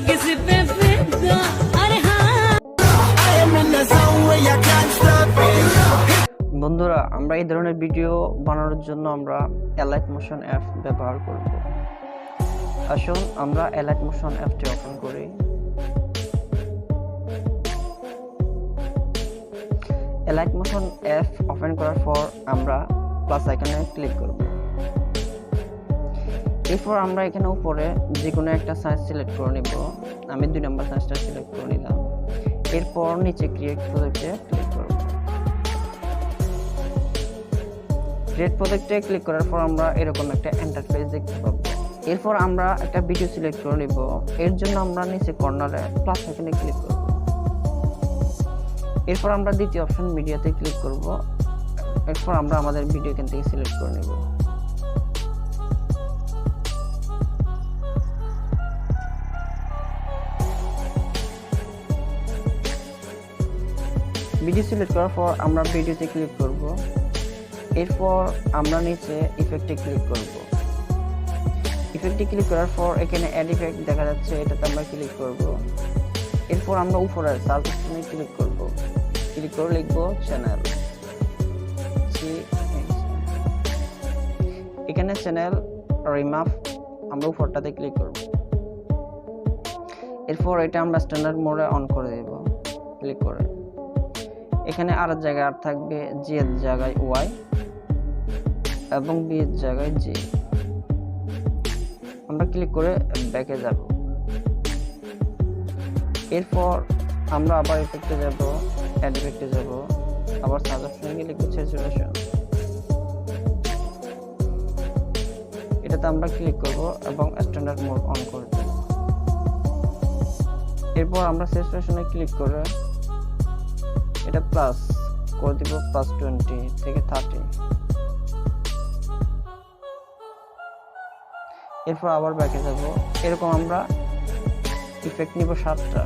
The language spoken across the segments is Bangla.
किसी पे फिदा अरे हाँ বন্ধুরা, আমরা এই ধরনের ভিডিও বানানোর জন্য আমরা এলাইট মোশন অ্যাপ ব্যবহার করব। আসুন আমরা এলাইট মোশন অ্যাপটি ওপেন করি। এলাইট মোশন অ্যাপ ওপেন করার পর আমরা প্লাস আইকনে ক্লিক করব। এরপর আমরা এখানে উপরে যে কোনো একটা সাইজ সিলেক্ট করে নিব। আমি 2 নম্বর সাইজটা সিলেক্ট করে নিলাম। এরপর নিচে ক্রিয়েট প্রজেক্টে ক্লিক করব। ক্রিয়েট প্রজেক্টে ক্লিক করার পর আমরা এরকম একটা ইন্টারফেস দেখতে পাবো। এরপর আমরা একটা ভিডিও সিলেক্ট করে নিব। এর জন্য আমরা নিচে কর্নারে প্লাস আইকনে ক্লিক করব। এরপর আমরা দ্বিতীয় অপশন মিডিয়াতে ক্লিক করব। এরপর আমরা আমাদের ভিডিও এখান থেকে সিলেক্ট করে নিব। ভিডিও সিলেক্ট করার পর আমরা ভিডিওতে ক্লিক করব। এরপর আমরা নিচে ইফেক্টে ক্লিক করব। ইফেক্টে ক্লিক করার পর এখানে অ্যাড ইফেক্ট দেখা যাচ্ছে, এটাতে আমরা ক্লিক করব। এরপর আমরা উপরে সার্চ অপশনে ক্লিক করব। ক্লিক করে লিখব চ্যানেল। এখানে চ্যানেল রিমাপ আমরা উপরটাতে ক্লিক করব। এরপর এটা আমরা স্ট্যান্ডার্ড মোডে অন করে দেব ক্লিক করে। এখানে আর জায়গায় আর থাকবে, জি এর জায়গায় ওয়াই এবং বি এর জায়গায় জি। আমরা ক্লিক করে ব্যাকে যাব। এরপর আমরা আবার ইফেক্টে যাব, অ্যাড ইফেক্টে যাব, আবার সার্চ অপশনে গিয়ে লিখব স্যাচুরেশন। এটাতে আমরা ক্লিক করব এবং স্ট্যান্ডার্ড মোড অন করে দেব। এরপর আমরা স্যাচুরেশনে ক্লিক করে এটা প্লাস করে দিব, +20 থেকে 30। এরপর আবার ব্যাকে যাব। এরকম আমরা ইফেক্ট নিব 7টা।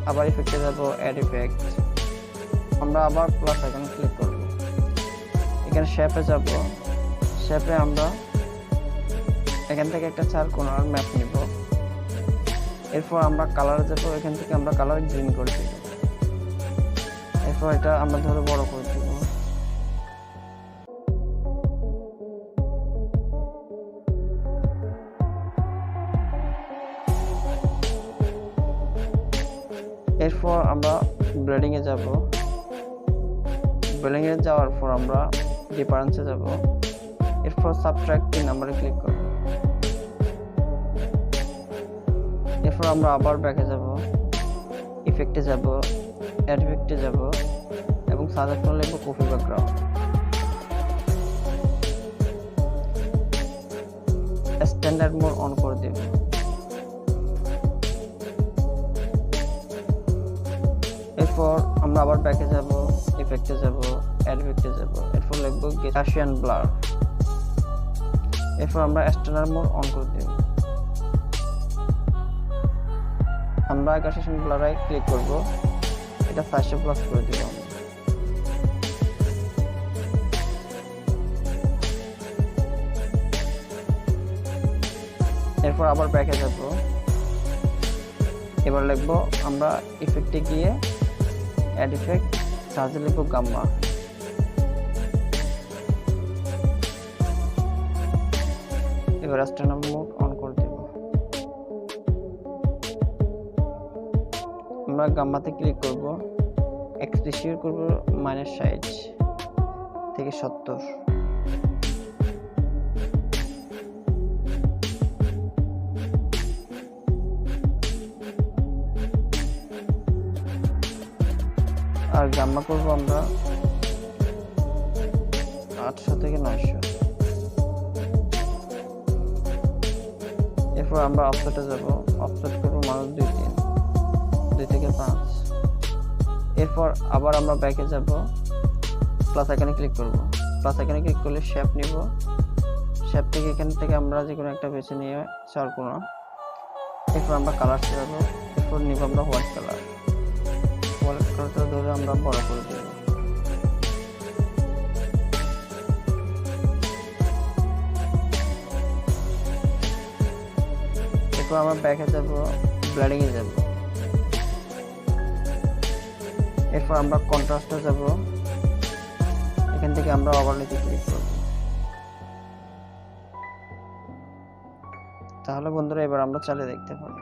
আবার ইফেক্টে যাব, অ্যাড ইফেক্ট। আমরা আবার প্লাস আইকনে ক্লিক করব। এখানে শেপে যাব। শেপে আমরা এখান থেকে একটা 4 কোণার ম্যাপ নিব। এরপর আমরা কালার যাব। এখান থেকে আমরা কালার গ্রিন করে দেব। এরপর এটা আমরা ধরে বড় করে দেব। এরপর আমরা ব্লেডিং এ যাব। ব্লেডিং এ যাওয়ার পর আমরা ডিফারেন্সে যাব। এরপর সাবট্রাক্ট 3 নম্বরে ক্লিক করব। এরপর আমরা আবার ব্যাকে যাব, ইফেক্টে যাব, অ্যাড ইফেক্টে যাব এবং সাজেস্ট করে লিখব copy background. Standard mode on করে দেব। এরপর আমরা আবার ব্যাকে যাব, ইফেক্টে যাব, অ্যাড ইফেক্টে যাব। এরপর লিখব গাসিয়ান ব্লার। এরপর আমরা স্ট্যান্ডার্ড মোড অন করে দেব। আমরা গাসিয়ান ব্লারে ক্লিক করব। এটা 500+ করে দেব। এরপর আবার ব্যাকে যাব। এবার লিখব আমরা ইফেক্টে গিয়ে অ্যাড ইফেক্ট, সার্চে লিখব গাম্মা। এবার স্ট্যান্ডার্ড মোড অন করে দেব। আমরা গাম্মাতে ক্লিক করব। এক্সপ্রেশন করব -60 থেকে 70। আর গাম্মা করব আমরা 800 থেকে 900। এরপর আমরা অফসেটে যাব। অফসেট করব -2-3, 2 থেকে 5। এরপর আবার আমরা ব্যাকে যাব, প্লাস আইকনে ক্লিক করব। প্লাস আইকনে ক্লিক করলে শেপ নিব। শেপ থেকে এখান থেকে আমরা যে কোনো একটা বেছে নিয়ে 4 কোণা। এরপর আমরা কালার যাব। এরপর নিব আমরা হোয়াইট কালার। হোয়াইট কালারটা ধরে আমরা বড় করে দেব। এরপর আমরা ব্যাকে যাব, ব্লেন্ডিং এ যাব। এরপর আমরা কন্ট্রাস্টে যাব, এখান থেকে আমরা ওভারলেতে ক্লিক করব। তাহলে বন্ধুরা এবার আমরা চালিয়ে দেখতে পারি।